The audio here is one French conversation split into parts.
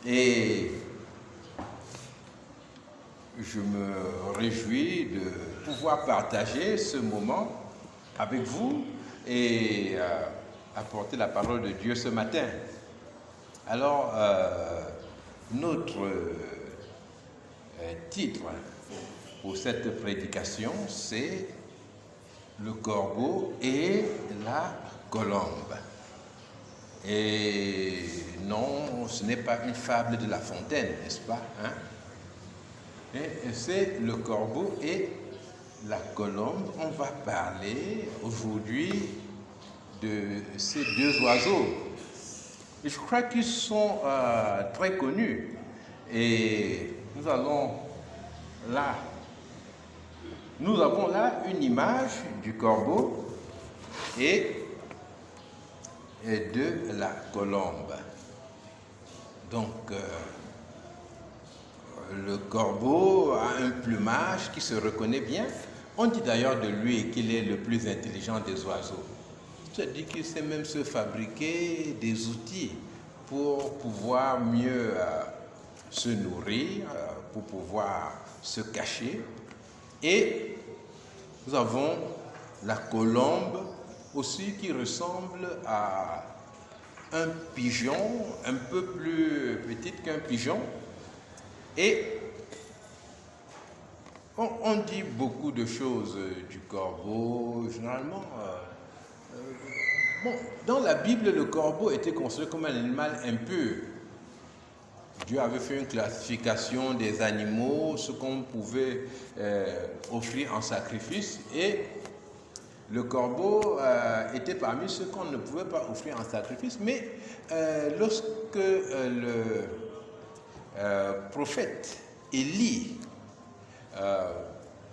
Et je me réjouis de pouvoir partager ce moment avec vous et apporter la parole de Dieu ce matin. Alors, notre titre pour cette prédication, c'est le corbeau et la colombe. Et non, ce n'est pas une fable de La Fontaine, n'est-ce pas, hein? Et c'est le corbeau et la colombe. On va parler aujourd'hui de ces deux oiseaux. Et je crois qu'ils sont très connus. Et nous avons là une image du corbeau et de la colombe. Donc, le corbeau a un plumage qui se reconnaît bien. On dit d'ailleurs de lui qu'il est le plus intelligent des oiseaux. C'est-à-dire qu'il sait même se fabriquer des outils pour pouvoir mieux se nourrir, pour pouvoir se cacher. Et nous avons la colombe aussi qui ressemble à un pigeon, un peu plus petite qu'un pigeon. Et on dit beaucoup de choses du corbeau, généralement. Dans la Bible, le corbeau était considéré comme un animal impur. Dieu avait fait une classification des animaux, ce qu'on pouvait offrir en sacrifice, et le corbeau était parmi ceux qu'on ne pouvait pas offrir en sacrifice. Mais lorsque le prophète Élie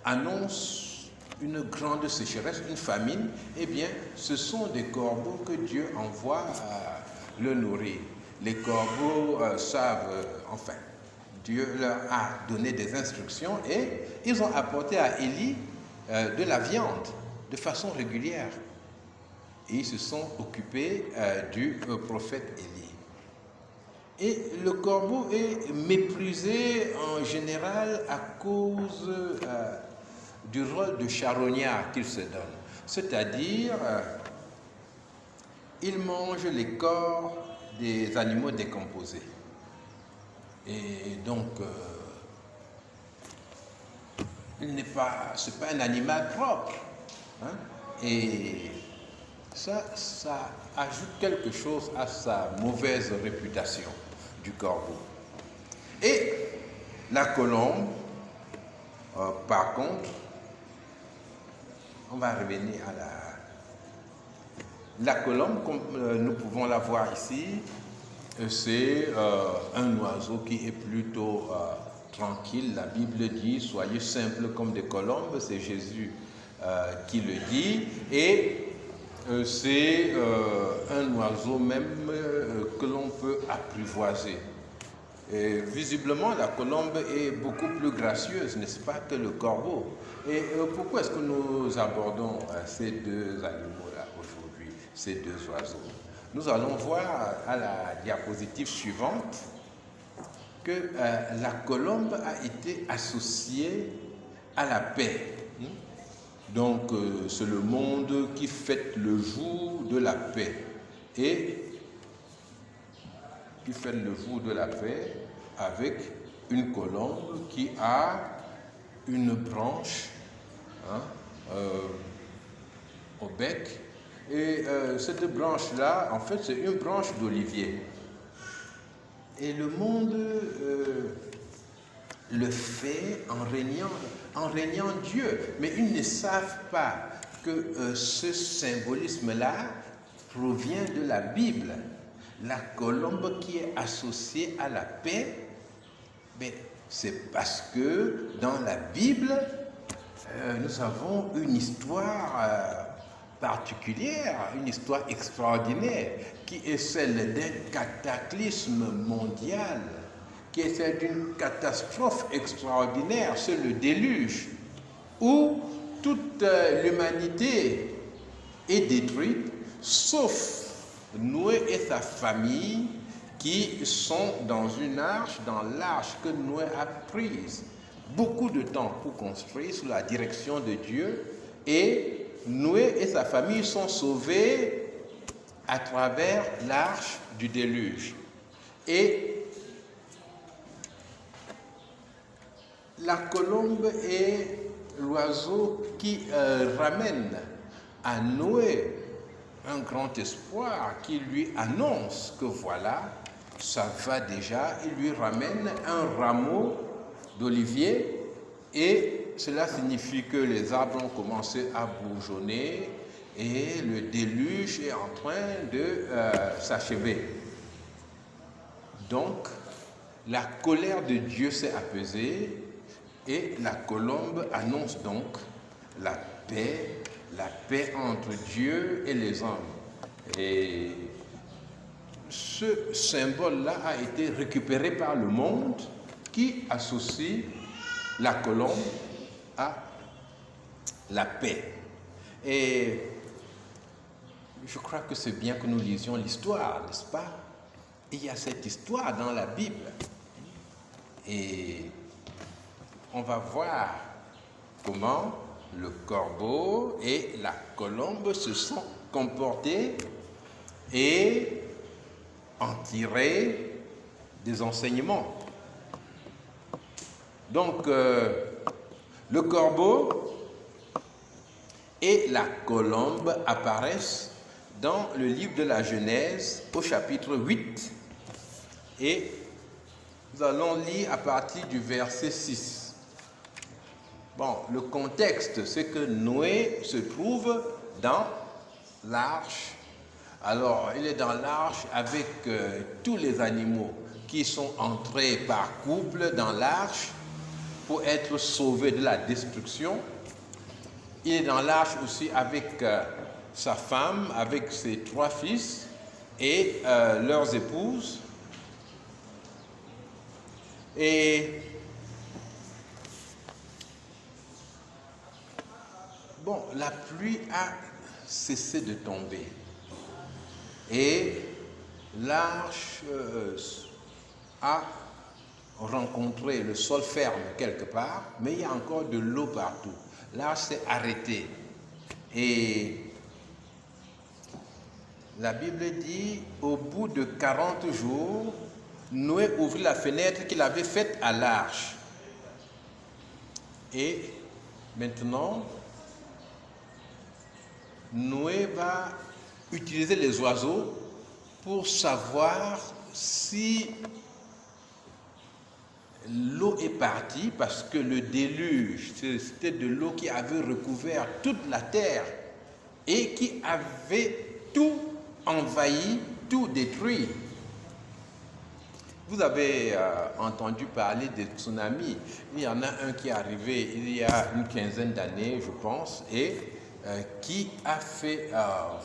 annonce une grande sécheresse, une famine, eh bien, ce sont des corbeaux que Dieu envoie le nourrir. Les corbeaux savent, Dieu leur a donné des instructions et ils ont apporté à Élie de la viande de façon régulière. Et ils se sont occupés du prophète Élie. Et le corbeau est méprisé en général à cause du rôle de charognard qu'il se donne. C'est-à-dire, il mange les corps des animaux décomposés. Et donc, c'est pas un animal propre. Hein? Et ça ajoute quelque chose à sa mauvaise réputation du corbeau. Et la colombe, par contre, on va revenir à la colombe, comme nous pouvons la voir ici. C'est un oiseau qui est plutôt tranquille. La Bible dit « Soyez simples comme des colombes », c'est Jésus qui le dit. Et c'est un oiseau même que l'on peut apprivoiser. Et visiblement, la colombe est beaucoup plus gracieuse, n'est-ce pas, que le corbeau. Et pourquoi est-ce que nous abordons ces deux animaux-là aujourd'hui, ces deux oiseaux? Nous allons voir à la diapositive suivante que la colombe a été associée à la paix. Donc, c'est le monde qui fête le jour de la paix. Et qui fête le jour de la paix avec une colombe qui a une branche au bec. Et cette branche-là, en fait, c'est une branche d'olivier. Et le monde le fait en régnant Dieu. Mais ils ne savent pas que ce symbolisme-là provient de la Bible. La colombe qui est associée à la paix, c'est parce que dans la Bible, nous avons une histoire particulière, une histoire extraordinaire, qui est celle d'un cataclysme mondial, qui est celle d'une catastrophe extraordinaire, c'est le déluge, où toute l'humanité est détruite, sauf Noé et sa famille, qui sont dans une arche, dans l'arche que Noé a prise beaucoup de temps pour construire sous la direction de Dieu. Et Noé et sa famille sont sauvés à travers l'arche du déluge. Et la colombe est l'oiseau qui ramène à Noé un grand espoir, qui lui annonce que voilà, ça va déjà. Il lui ramène un rameau d'olivier et cela signifie que les arbres ont commencé à bourgeonner et le déluge est en train de s'achever. Donc, la colère de Dieu s'est apaisée et la colombe annonce donc la paix entre Dieu et les hommes. Et ce symbole-là a été récupéré par le monde qui associe la colombe à la paix. Et je crois que c'est bien que nous lisions l'histoire, n'est-ce pas? Il y a cette histoire dans la Bible. Et on va voir comment le corbeau et la colombe se sont comportés et en tiré des enseignements. Donc, le corbeau et la colombe apparaissent dans le livre de la Genèse au chapitre 8 et nous allons lire à partir du verset 6. Bon, le contexte, c'est que Noé se trouve dans l'arche. Alors, il est dans l'arche avec tous les animaux qui sont entrés par couple dans l'arche pour être sauvés de la destruction. Il est dans l'arche aussi avec sa femme, avec ses 3 fils et leurs épouses. Et bon, la pluie a cessé de tomber. Et l'arche a rencontré le sol ferme quelque part, mais il y a encore de l'eau partout. L'arche s'est arrêtée. Et la Bible dit, au bout de 40 jours, Noé ouvrit la fenêtre qu'il avait faite à l'arche. Et maintenant, Noé va utiliser les oiseaux pour savoir si l'eau est partie, parce que le déluge, c'était de l'eau qui avait recouvert toute la terre et qui avait tout envahi, tout détruit. Vous avez entendu parler des tsunamis. Il y en a un qui est arrivé il y a une quinzaine d'années, je pense, et qui a fait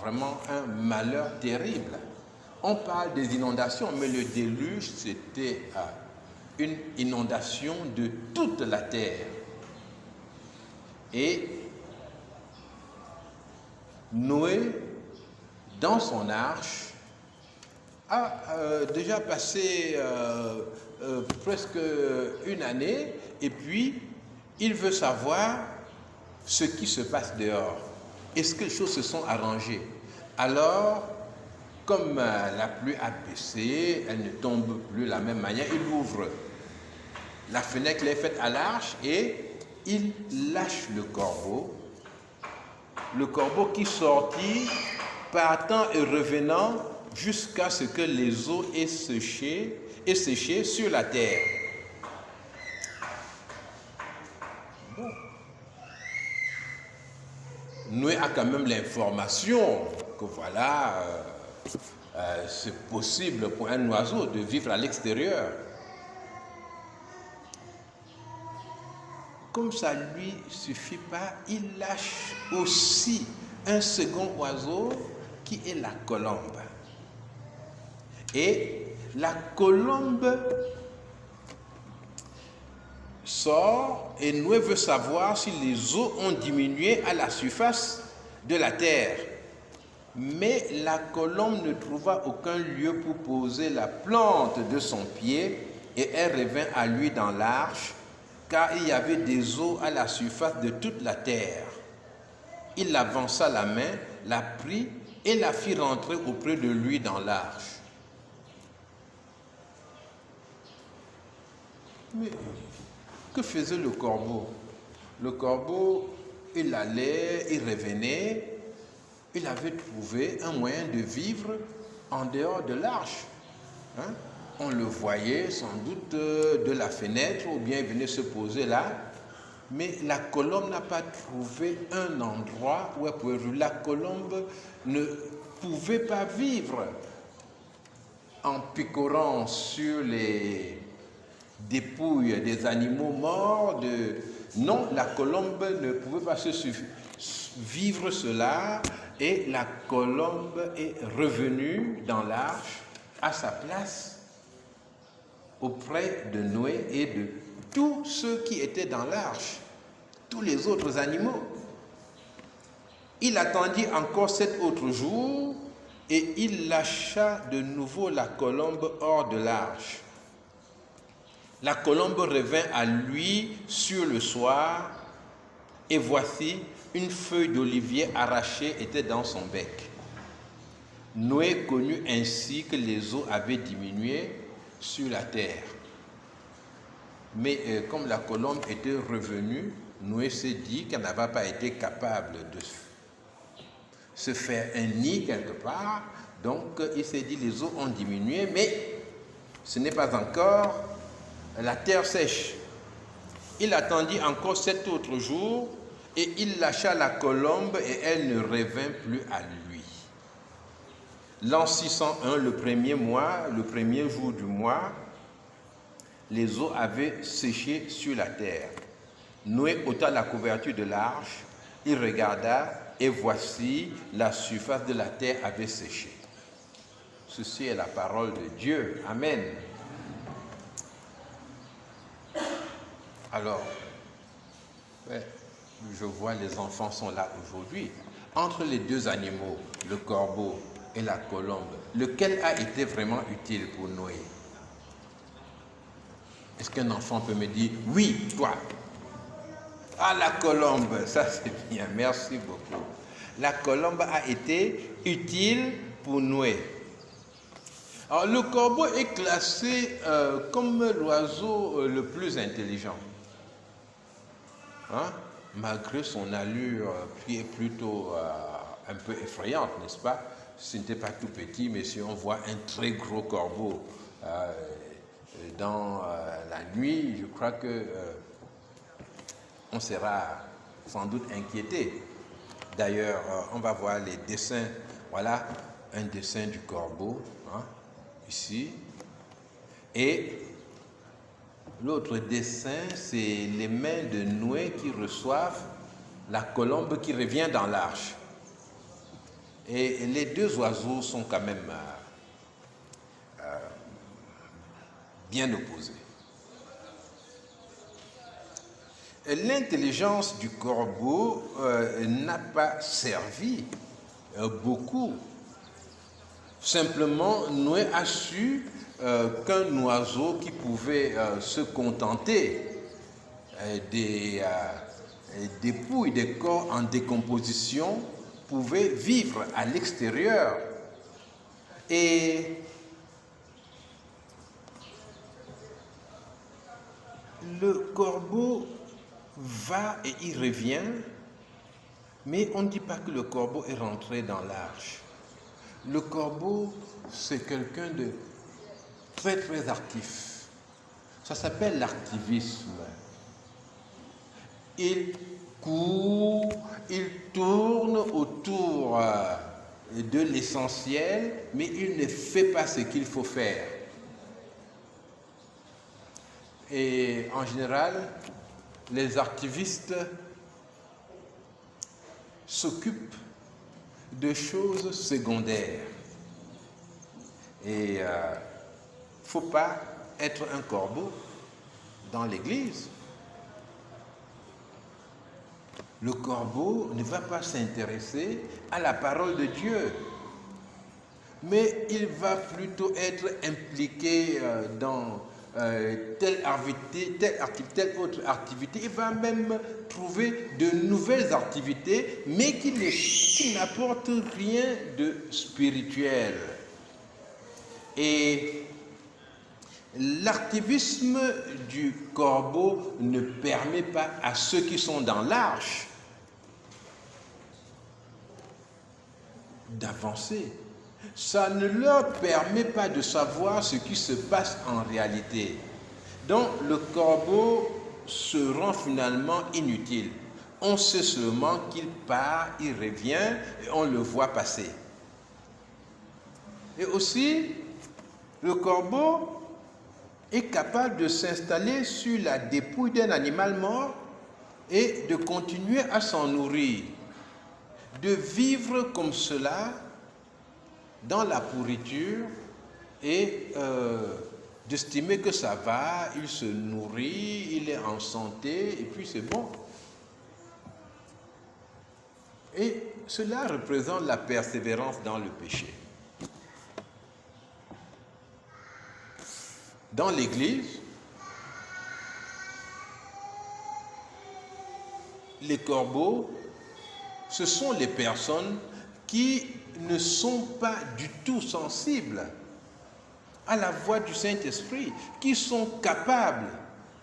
vraiment un malheur terrible. On parle des inondations, mais le déluge, c'était une inondation de toute la terre. Et Noé, dans son arche, a déjà passé presque une année, et puis il veut savoir ce qui se passe dehors. Est-ce que les choses se sont arrangées? Alors, comme la pluie a baissé, elle ne tombe plus de la même manière, il ouvre la fenêtre qu'il a faite à l'arche et il lâche le corbeau. Le corbeau qui sortit, partant et revenant jusqu'à ce que les eaux aient séché sur la terre. Bon. Noé a quand même l'information que voilà, c'est possible pour un oiseau de vivre à l'extérieur. Comme ça ne lui suffit pas, il lâche aussi un second oiseau qui est la colombe. Et la colombe sort et Noé veut savoir si les eaux ont diminué à la surface de la terre. Mais la colombe ne trouva aucun lieu pour poser la plante de son pied, et elle revint à lui dans l'arche, car il y avait des eaux à la surface de toute la terre. Il avança la main, la prit et la fit rentrer auprès de lui dans l'arche. Mais que faisait le corbeau? Le corbeau, il allait, il revenait. Il avait trouvé un moyen de vivre en dehors de l'arche. Hein? On le voyait sans doute de la fenêtre ou bien il venait se poser là. Mais la colombe n'a pas trouvé un endroit où elle pouvait vivre. La colombe ne pouvait pas vivre en picorant sur les dépouilles des animaux morts. Non, la colombe ne pouvait pas vivre cela. Et la colombe est revenue dans l'arche à sa place auprès de Noé et de tous ceux qui étaient dans l'arche, tous les autres animaux. Il attendit encore 7 autres jours et il lâcha de nouveau la colombe hors de l'arche. La colombe revint à lui sur le soir et voici, une feuille d'olivier arrachée était dans son bec. Noé connut ainsi que les eaux avaient diminué sur la terre. Mais comme la colombe était revenue, Noé s'est dit qu'elle n'avait pas été capable de se faire un nid quelque part. Donc il s'est dit les eaux ont diminué, mais ce n'est pas encore la terre sèche. Il attendit encore 7 autres jours. Et il lâcha la colombe et elle ne revint plus à lui. L'an 601, le premier mois, le premier jour du mois, les eaux avaient séché sur la terre. Noé ôta la couverture de l'arche, il regarda et voici la surface de la terre avait séché. Ceci est la parole de Dieu. Amen. Alors, je vois les enfants sont là aujourd'hui. Entre les deux animaux, le corbeau et la colombe, lequel a été vraiment utile pour Noé? Est-ce qu'un enfant peut me dire, oui, toi? Ah, la colombe, ça c'est bien, merci beaucoup. La colombe a été utile pour Noé. Alors, le corbeau est classé comme l'oiseau le plus intelligent. Hein? Malgré son allure qui est plutôt un peu effrayante, n'est-ce pas? Ce n'était pas tout petit, mais si on voit un très gros corbeau dans la nuit, je crois que on sera sans doute inquiété. D'ailleurs, on va voir les dessins. Voilà un dessin du corbeau, hein, ici. Et l'autre dessin, c'est les mains de Noé qui reçoivent la colombe qui revient dans l'arche. Et les deux oiseaux sont quand même bien opposés. L'intelligence du corbeau n'a pas servi beaucoup. Simplement, Noé a su qu'un oiseau qui pouvait se contenter des dépouilles, des corps en décomposition, pouvait vivre à l'extérieur. Et le corbeau va et il revient, mais on ne dit pas que le corbeau est rentré dans l'arche. Le corbeau, c'est quelqu'un de très très actif. Ça s'appelle l'activisme. Il court, il tourne autour de l'essentiel, mais il ne fait pas ce qu'il faut faire. Et en général, les activistes s'occupent de choses secondaires. Et il ne faut pas être un corbeau dans l'Église. le corbeau ne va pas s'intéresser à la parole de Dieu, mais il va plutôt être impliqué dans telle autre activité. Il va même trouver de nouvelles activités, mais qui n'apportent rien de spirituel. Et l'activisme du corbeau ne permet pas à ceux qui sont dans l'arche d'avancer. Ça ne leur permet pas de savoir ce qui se passe en réalité. Donc le corbeau se rend finalement inutile. On sait seulement qu'il part, il revient et on le voit passer. Et aussi, le corbeau est capable de s'installer sur la dépouille d'un animal mort et de continuer à s'en nourrir. De vivre comme cela dans la pourriture et d'estimer que ça va, il se nourrit, il est en santé et puis c'est bon. Et cela représente la persévérance dans le péché. Dans l'Église, les corbeaux, ce sont les personnes qui ne sont pas du tout sensibles à la voix du Saint-Esprit, qui sont capables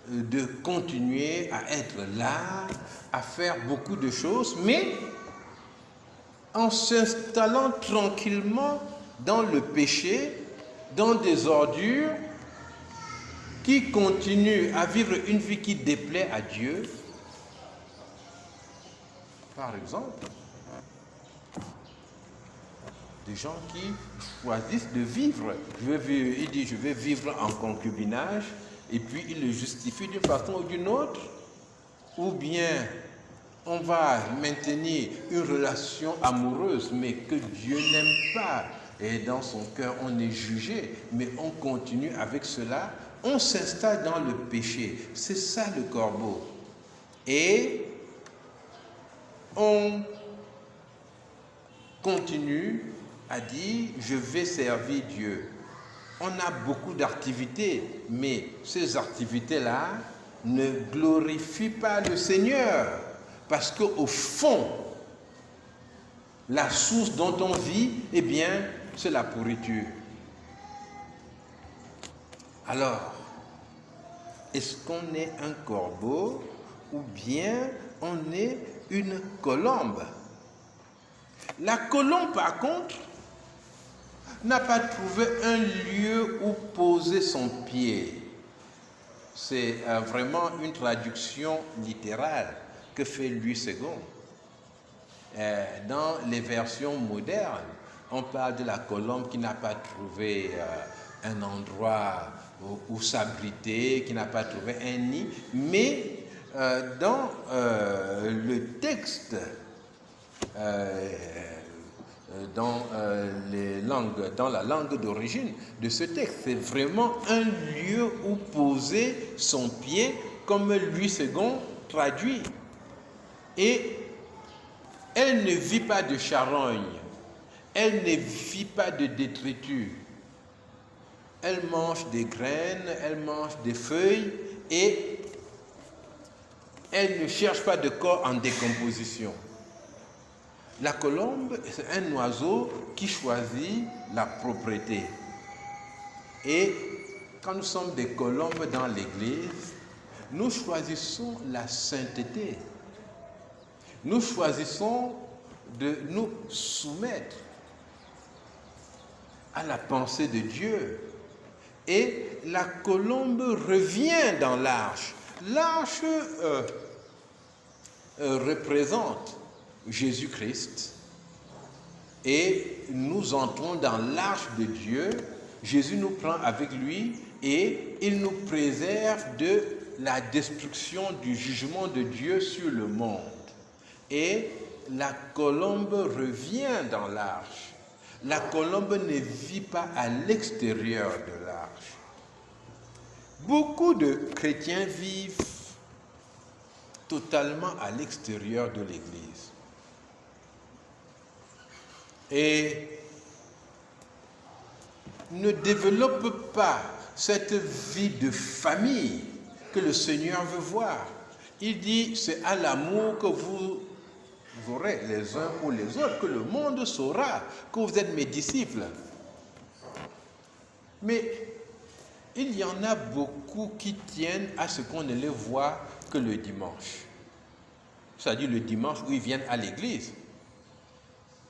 de continuer à être là, à faire beaucoup de choses, mais en s'installant tranquillement dans le péché, dans des ordures, qui continuent à vivre une vie qui déplaît à Dieu. Par exemple, des gens qui choisissent de vivre. Il dit, je vais vivre en concubinage, et puis il le justifie d'une façon ou d'une autre. Ou bien, on va maintenir une relation amoureuse, mais que Dieu n'aime pas. Et dans son cœur, on est jugé, mais on continue avec cela. On s'installe dans le péché. C'est ça le corbeau. Et on continue à dire, je vais servir Dieu. On a beaucoup d'activités, mais ces activités-là ne glorifient pas le Seigneur. Parce qu'au fond, la source dont on vit, eh bien, c'est la pourriture. Alors, est-ce qu'on est un corbeau ou bien on est une colombe? La colombe, par contre, n'a pas trouvé un lieu où poser son pied. C'est vraiment une traduction littérale que fait Louis II. Dans les versions modernes, on parle de la colombe qui n'a pas trouvé un endroit où s'abriter, qui n'a pas trouvé un nid, mais dans le texte, dans la langue d'origine de ce texte, c'est vraiment un lieu où poser son pied, comme Louis II traduit. Et elle ne vit pas de charogne, elle ne vit pas de détritus. Elle mange des graines, elle mange des feuilles et elle ne cherche pas de corps en décomposition. La colombe, c'est un oiseau qui choisit la propreté. Et quand nous sommes des colombes dans l'Église, nous choisissons la sainteté. Nous choisissons de nous soumettre à la pensée de Dieu. Et la colombe revient dans l'arche. L'arche représente Jésus-Christ. Et nous entrons dans l'arche de Dieu. Jésus nous prend avec lui et il nous préserve de la destruction du jugement de Dieu sur le monde. Et la colombe revient dans l'arche. La colombe ne vit pas à l'extérieur de l'arche. Beaucoup de chrétiens vivent totalement à l'extérieur de l'Église. Et ne développe pas cette vie de famille que le Seigneur veut voir. Il dit, c'est à l'amour que vous aurez les uns pour les autres, que le monde saura que vous êtes mes disciples. Mais il y en a beaucoup qui tiennent à ce qu'on ne les voit que le dimanche. C'est-à-dire le dimanche où ils viennent à l'église.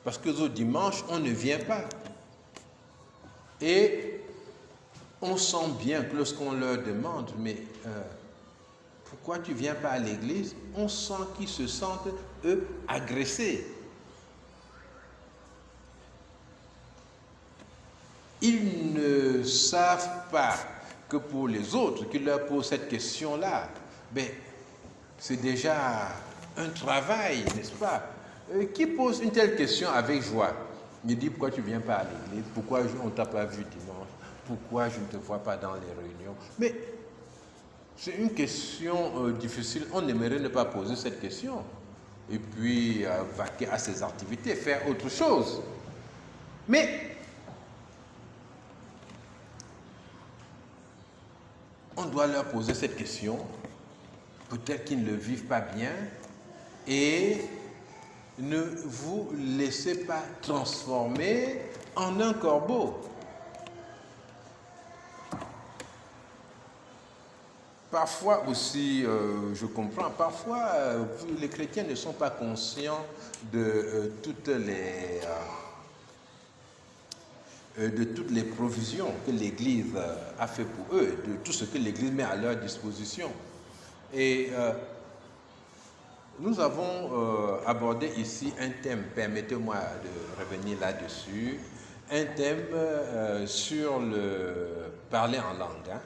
Parce que au dimanche, on ne vient pas. Et on sent bien que lorsqu'on leur demande, mais pourquoi tu ne viens pas à l'église? On sent qu'ils se sentent, eux, agressés. Ils ne savent pas que pour les autres qui leur posent cette question-là, ben, c'est déjà un travail, n'est-ce pas? Qui pose une telle question avec joie? Il dit, pourquoi tu ne viens pas à l'église? Pourquoi on ne t'a pas vu dimanche? Pourquoi je ne te vois pas dans les réunions? Mais c'est une question difficile. On aimerait ne pas poser cette question. Et puis vaquer à ses activités, faire autre chose. Mais on doit leur poser cette question. Peut-être qu'ils ne le vivent pas bien. Et ne vous laissez pas transformer en un corbeau. Parfois aussi, je comprends, parfois les chrétiens ne sont pas conscients de toutes les provisions que l'Église a fait pour eux, de tout ce que l'Église met à leur disposition. Et nous avons abordé ici un thème, permettez-moi de revenir là-dessus, un thème sur le parler en langue. Hein.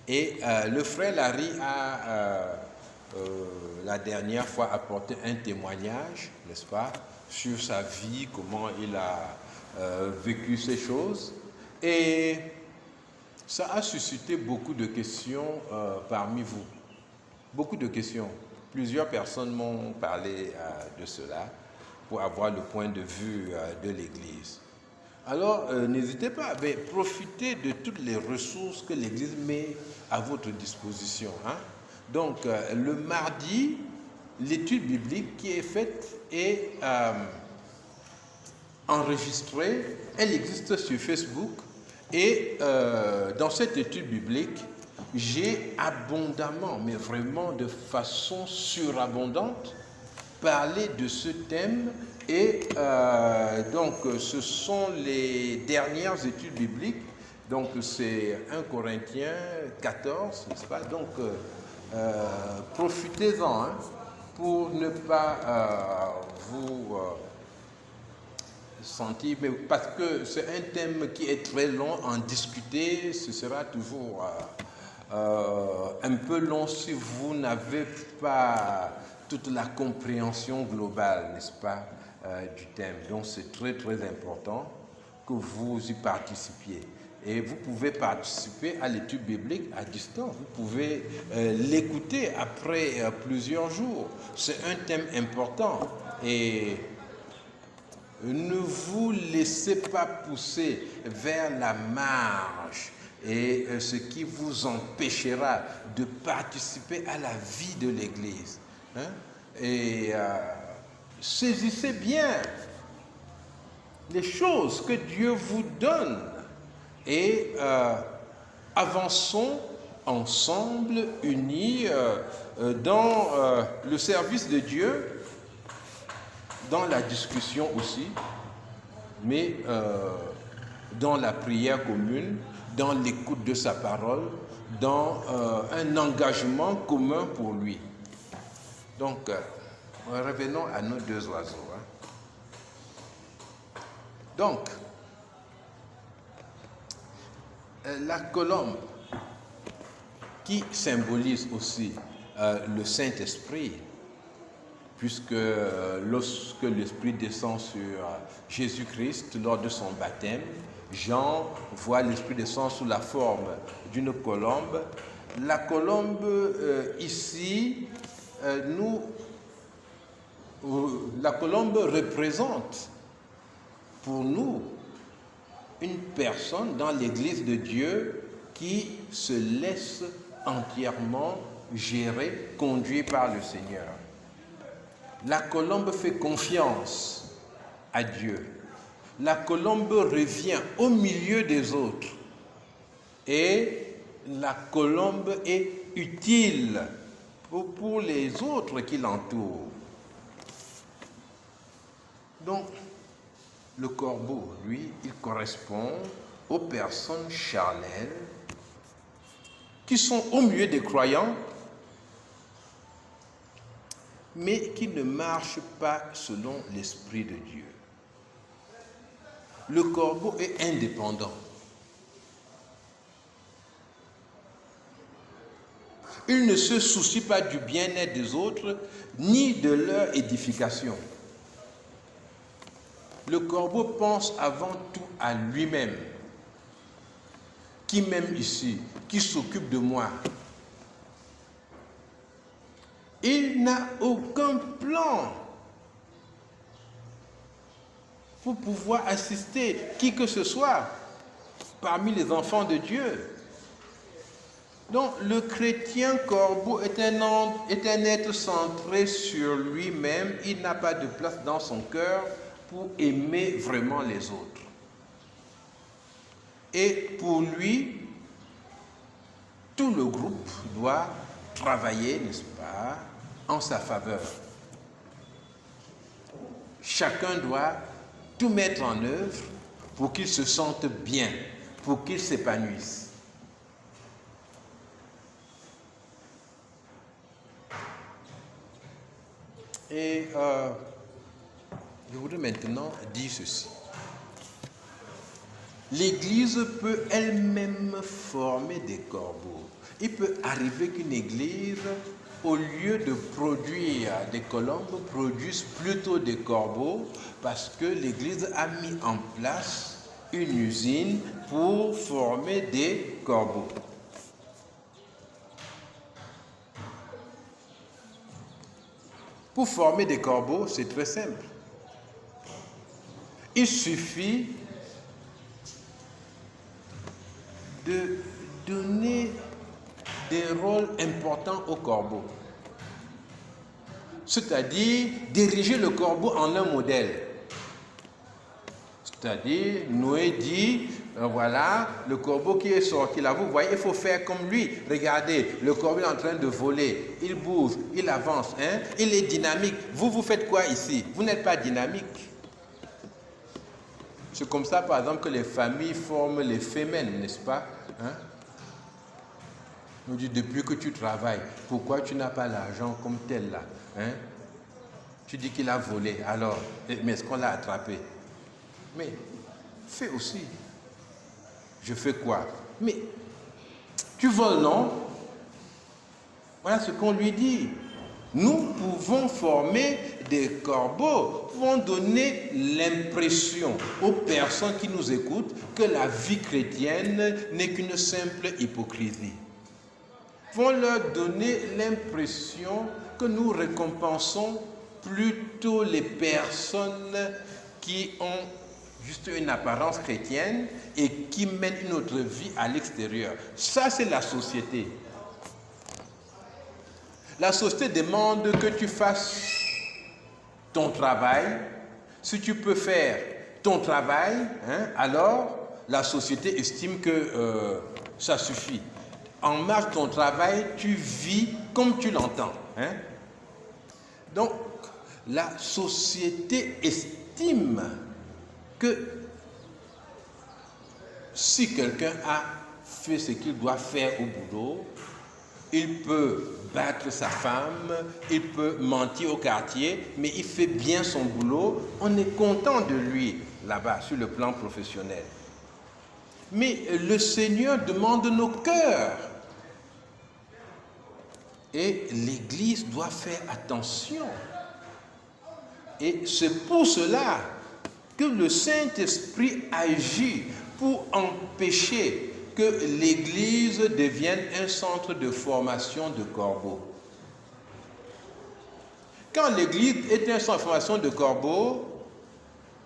Et le frère Larry a la dernière fois apporté un témoignage, n'est-ce pas, sur sa vie, comment il a vécu ces choses. Et ça a suscité beaucoup de questions parmi vous. Beaucoup de questions. Plusieurs personnes m'ont parlé de cela pour avoir le point de vue de l'Église. Alors, n'hésitez pas, mais profitez de toutes les ressources que l'Église met à votre disposition. Hein. Donc, le mardi, l'étude biblique qui est faite est enregistrée. Elle existe sur Facebook. Et dans cette étude biblique, j'ai abondamment, mais vraiment de façon surabondante, parlé de ce thème. Et donc, ce sont les dernières études bibliques. Donc, c'est 1 Corinthiens 14, n'est-ce pas? Donc, profitez-en hein, pour ne pas vous sentir, mais parce que c'est un thème qui est très long, en discuter, ce sera toujours un peu long si vous n'avez pas toute la compréhension globale, n'est-ce pas, du thème. Donc c'est très très important que vous y participiez. Et vous pouvez participer à l'étude biblique à distance. Vous pouvez l'écouter après plusieurs jours. C'est un thème important. Et ne vous laissez pas pousser vers la marge et ce qui vous empêchera de participer à la vie de l'Église. Hein? Et saisissez bien les choses que Dieu vous donne et avançons ensemble, unis dans le service de Dieu, dans la discussion aussi, mais dans la prière commune, dans l'écoute de sa parole, dans un engagement commun pour lui. Donc, revenons à nos deux oiseaux. Hein. Donc, la colombe qui symbolise aussi le Saint-Esprit, puisque lorsque l'Esprit descend sur Jésus-Christ lors de son baptême, Jean voit l'Esprit descendre sous la forme d'une colombe. La colombe ici la colombe représente pour nous une personne dans l'Église de Dieu qui se laisse entièrement gérer, conduit par le Seigneur. La colombe fait confiance à Dieu. La colombe revient au milieu des autres. Et la colombe est utile pour les autres qui l'entourent. Donc, le corbeau, lui, il correspond aux personnes charnelles qui sont au milieu des croyants, mais qui ne marchent pas selon l'Esprit de Dieu. Le corbeau est indépendant. Il ne se soucie pas du bien-être des autres, ni de leur édification. Le corbeau pense avant tout à lui-même. Qui m'aime ici? Qui s'occupe de moi? Il n'a aucun plan pour pouvoir assister qui que ce soit parmi les enfants de Dieu. Donc, le chrétien corbeau est un être centré sur lui-même. Il n'a pas de place dans son cœur pour aimer vraiment les autres. Et pour lui, tout le groupe doit travailler, n'est-ce pas, en sa faveur. Chacun doit tout mettre en œuvre pour qu'il se sente bien, pour qu'il s'épanouisse. Et je voudrais maintenant dire ceci. L'Église peut elle-même former des corbeaux. Il peut arriver qu'une Église, au lieu de produire des colombes, produise plutôt des corbeaux parce que l'Église a mis en place une usine pour former des corbeaux. Pour former des corbeaux, c'est très simple. Il suffit de donner des rôles importants au corbeau. C'est-à-dire diriger le corbeau en un modèle. C'est-à-dire, Noé dit, voilà, le corbeau qui est sorti là, vous voyez, il faut faire comme lui. Regardez, le corbeau est en train de voler, il bouge, il avance, hein? Il est dynamique. Vous faites quoi ici? Vous n'êtes pas dynamique. C'est comme ça, par exemple, que les familles forment les femelles, n'est-ce pas? Hein? On dit, depuis que tu travailles, pourquoi tu n'as pas l'argent comme tel là? Hein? Tu dis qu'il a volé, alors, mais est-ce qu'on l'a attrapé? Mais fais aussi. Je fais quoi? Mais tu voles, non? Voilà ce qu'on lui dit. Nous pouvons former des corbeaux, pouvons donner l'impression aux personnes qui nous écoutent que la vie chrétienne n'est qu'une simple hypocrisie. Pouvons leur donner l'impression que nous récompensons plutôt les personnes qui ont juste une apparence chrétienne et qui mènent une autre vie à l'extérieur. Ça, c'est la société. La société demande que tu fasses ton travail. Si tu peux faire ton travail, hein, alors la société estime que ça suffit. En marge de ton travail, tu vis comme tu l'entends. Hein. Donc, la société estime que si quelqu'un a fait ce qu'il doit faire au boulot, il peut battre sa femme, il peut mentir au quartier, mais il fait bien son boulot, on est content de lui là-bas sur le plan professionnel. Mais le Seigneur demande nos cœurs. Et l'Église doit faire attention. Et c'est pour cela que le Saint-Esprit agit pour empêcher que l'Église devienne un centre de formation de corbeaux. Quand l'Église était sans formation de corbeau,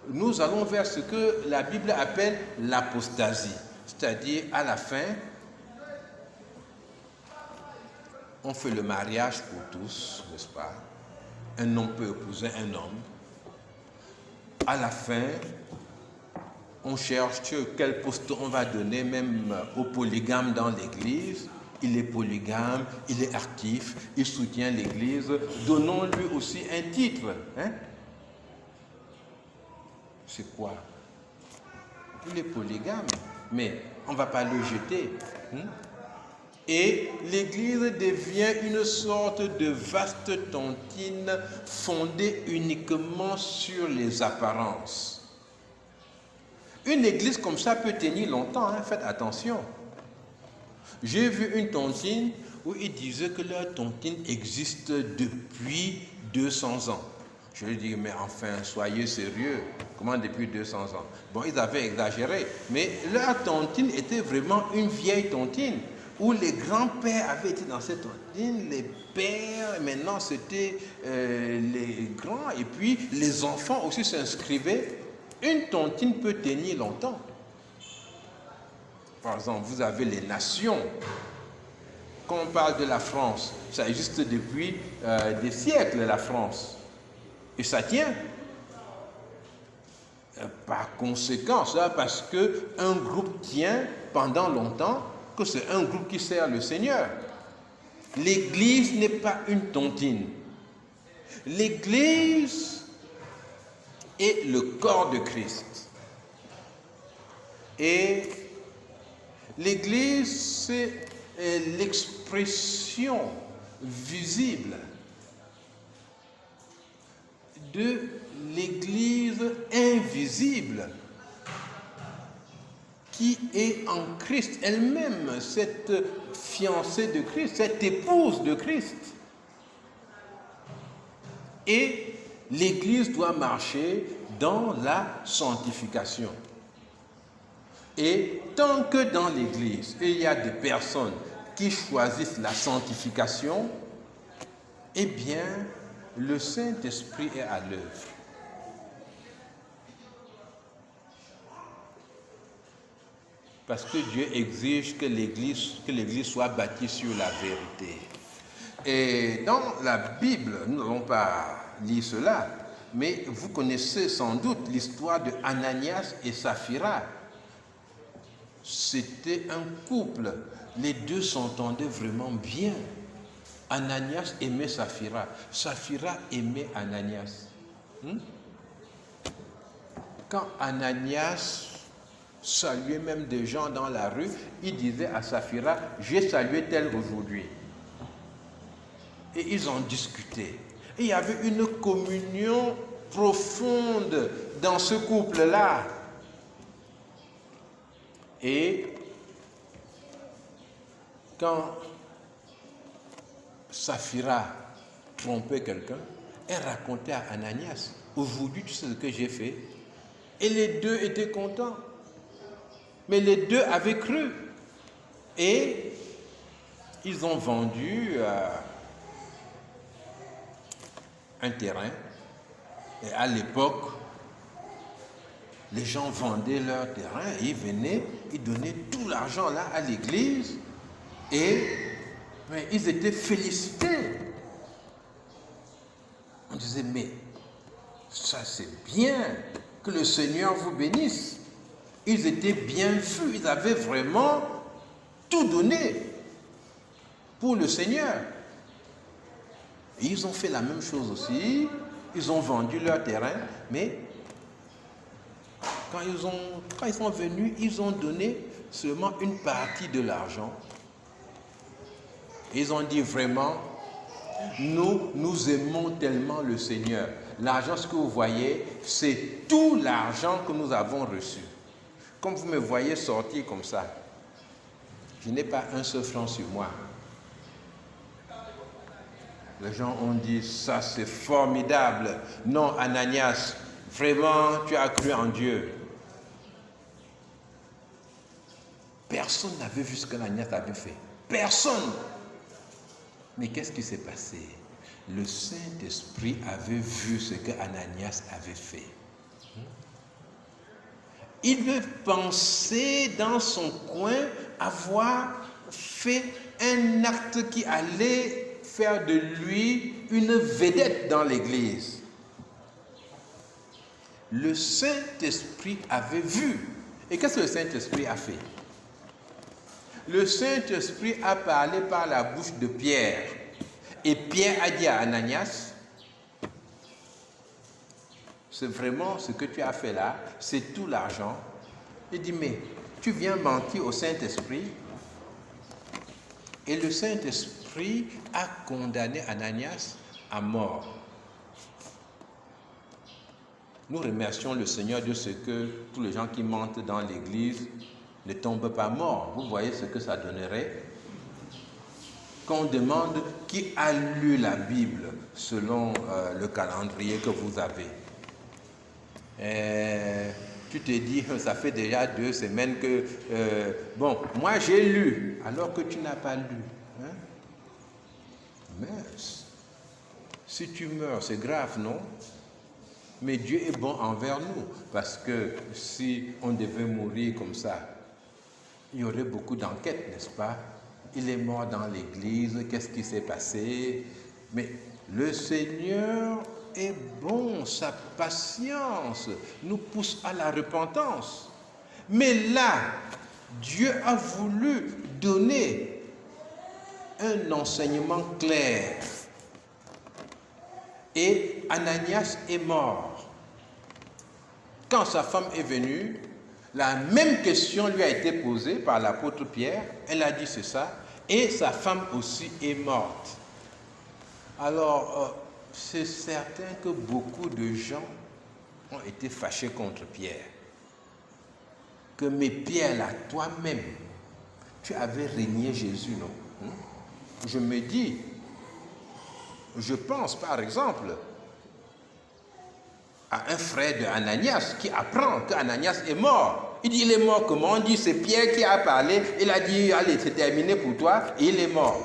nous allons vers ce que la Bible appelle l'apostasie. C'est-à-dire, à la fin, on fait le mariage pour tous, n'est-ce pas? Un homme peut épouser un homme. À la fin, on cherche quel poste on va donner même au polygame dans l'Église. Il est polygame, il est actif, il soutient l'Église. Donnons-lui aussi un titre. Hein? C'est quoi? Il est polygame, mais on ne va pas le jeter. Et l'Église devient une sorte de vaste tontine fondée uniquement sur les apparences. Une église comme ça peut tenir longtemps, hein, faites attention. J'ai vu une tontine où ils disaient que leur tontine existe depuis 200 ans. Je lui dis, mais enfin, soyez sérieux. Comment depuis 200 ans? Bon, ils avaient exagéré, mais leur tontine était vraiment une vieille tontine, où les grands-pères avaient été dans cette tontine, les pères, maintenant c'était les grands, et puis les enfants aussi s'inscrivaient. Une tontine peut tenir longtemps. Par exemple, vous avez les nations. Quand on parle de la France, ça existe depuis des siècles, la France. Et ça tient. Par conséquent, ça parce qu'un groupe tient pendant longtemps, que c'est un groupe qui sert le Seigneur. L'Église n'est pas une tontine. L'Église est le corps de Christ. Et l'Église, c'est l'expression visible de l'Église invisible qui est en Christ elle-même, cette fiancée de Christ, cette épouse de Christ. Et l'Église doit marcher dans la sanctification. Et tant que dans l'Église, il y a des personnes qui choisissent la sanctification, eh bien, le Saint-Esprit est à l'œuvre. Parce que Dieu exige que l'Église soit bâtie sur la vérité. Et dans la Bible, nous n'allons pas lire cela, mais vous connaissez sans doute l'histoire de Ananias et Saphira. C'était un couple. Les deux s'entendaient vraiment bien. Ananias aimait Saphira. Saphira aimait Ananias. Quand Ananias saluait même des gens dans la rue, il disait à Saphira, j'ai salué tel aujourd'hui. Et ils ont discuté. Et il y avait une communion profonde dans ce couple-là. Et quand Saphira trompait quelqu'un, elle racontait à Ananias, aujourd'hui tu sais ce que j'ai fait. Et les deux étaient contents. Mais les deux avaient cru. Et ils ont vendu un terrain. Et à l'époque, les gens vendaient leur terrain et ils venaient, ils donnaient tout l'argent là à l'église. Et ils étaient félicités. On disait, mais ça c'est bien, que le Seigneur vous bénisse. Ils étaient bien vus, ils avaient vraiment tout donné pour le Seigneur. Et ils ont fait la même chose aussi, ils ont vendu leur terrain, mais quand ils sont venus, ils ont donné seulement une partie de l'argent. Ils ont dit vraiment, nous aimons tellement le Seigneur. L'argent, ce que vous voyez, c'est tout l'argent que nous avons reçu. Comme vous me voyez sortir comme ça, je n'ai pas un seul franc sur moi. Les gens ont dit, ça c'est formidable. Non, Ananias, vraiment, tu as cru en Dieu. Personne n'avait vu ce que Ananias avait fait. Personne. Mais qu'est-ce qui s'est passé? le Saint-Esprit avait vu ce que Ananias avait fait. Il pensait dans son coin avoir fait un acte qui allait faire de lui une vedette dans l'église. Le Saint-Esprit avait vu. Et qu'est-ce que le Saint-Esprit a fait? Le Saint-Esprit a parlé par la bouche de Pierre. Et Pierre a dit à Ananias, c'est vraiment ce que tu as fait là, c'est tout l'argent. Il dit, mais tu viens mentir au Saint-Esprit? Et le Saint-Esprit a condamné Ananias à mort. Nous remercions le Seigneur de ce que tous les gens qui mentent dans l'église ne tombent pas morts. Vous voyez ce que ça donnerait? Qu'on demande qui a lu la Bible selon le calendrier que vous avez. Tu te dis, ça fait déjà 2 semaines que... bon, moi j'ai lu, alors que tu n'as pas lu. Hein? Mais si tu meurs, c'est grave, non? Mais Dieu est bon envers nous, parce que si on devait mourir comme ça, il y aurait beaucoup d'enquêtes, n'est-ce pas? Il est mort dans l'église, qu'est-ce qui s'est passé? Mais le Seigneur est bon, sa patience nous pousse à la repentance. Mais là, Dieu a voulu donner un enseignement clair. Et Ananias est mort. Quand sa femme est venue, la même question lui a été posée par l'apôtre Pierre. Elle a dit c'est ça. Et sa femme aussi est morte. Alors, c'est certain que beaucoup de gens ont été fâchés contre Pierre. Que, mais Pierre, là, toi-même, tu avais régné Jésus, non? Je me dis, je pense par exemple à un frère de Ananias qui apprend qu'Ananias est mort. Il dit, il est mort comment? On dit, c'est Pierre qui a parlé. Il a dit, allez, c'est terminé pour toi, et il est mort.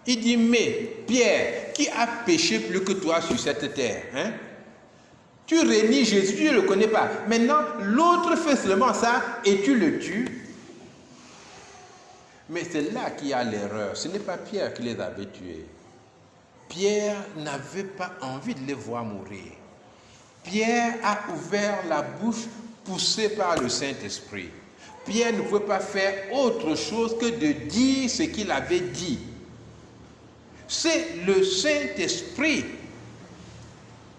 Il dit, mais Pierre, qui a péché plus que toi sur cette terre? Hein? Tu réunis Jésus, tu ne le connais pas. Maintenant, l'autre fait seulement ça et tu le tues. Mais c'est là qu'il y a l'erreur. Ce n'est pas Pierre qui les avait tués. Pierre n'avait pas envie de les voir mourir. Pierre a ouvert la bouche poussé par le Saint-Esprit. Pierre ne pouvait pas faire autre chose que de dire ce qu'il avait dit. C'est le Saint-Esprit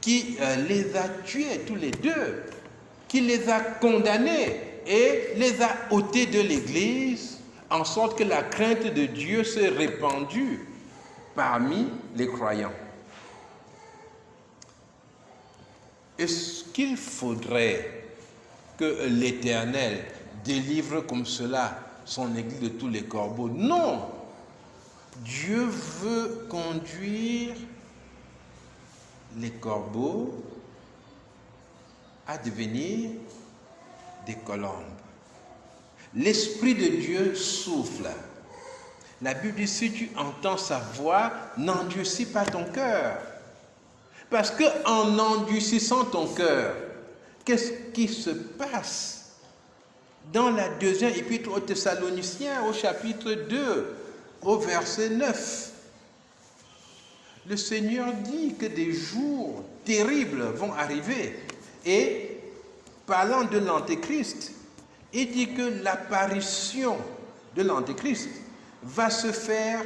qui les a tués tous les deux, qui les a condamnés et les a ôtés de l'Église, en sorte que la crainte de Dieu s'est répandue parmi les croyants. Est-ce qu'il faudrait que l'Éternel délivre comme cela son Église de tous les corbeaux? Non! Dieu veut conduire les corbeaux à devenir des colombes. L'Esprit de Dieu souffle. La Bible dit, si tu entends sa voix, n'endurcis pas ton cœur. Parce qu'en endurcissant ton cœur, qu'est-ce qui se passe? Dans la deuxième épître aux Thessaloniciens, au chapitre 2, au verset 9, le Seigneur dit que des jours terribles vont arriver. Et parlant de l'Antéchrist, il dit que l'apparition de l'Antéchrist va se faire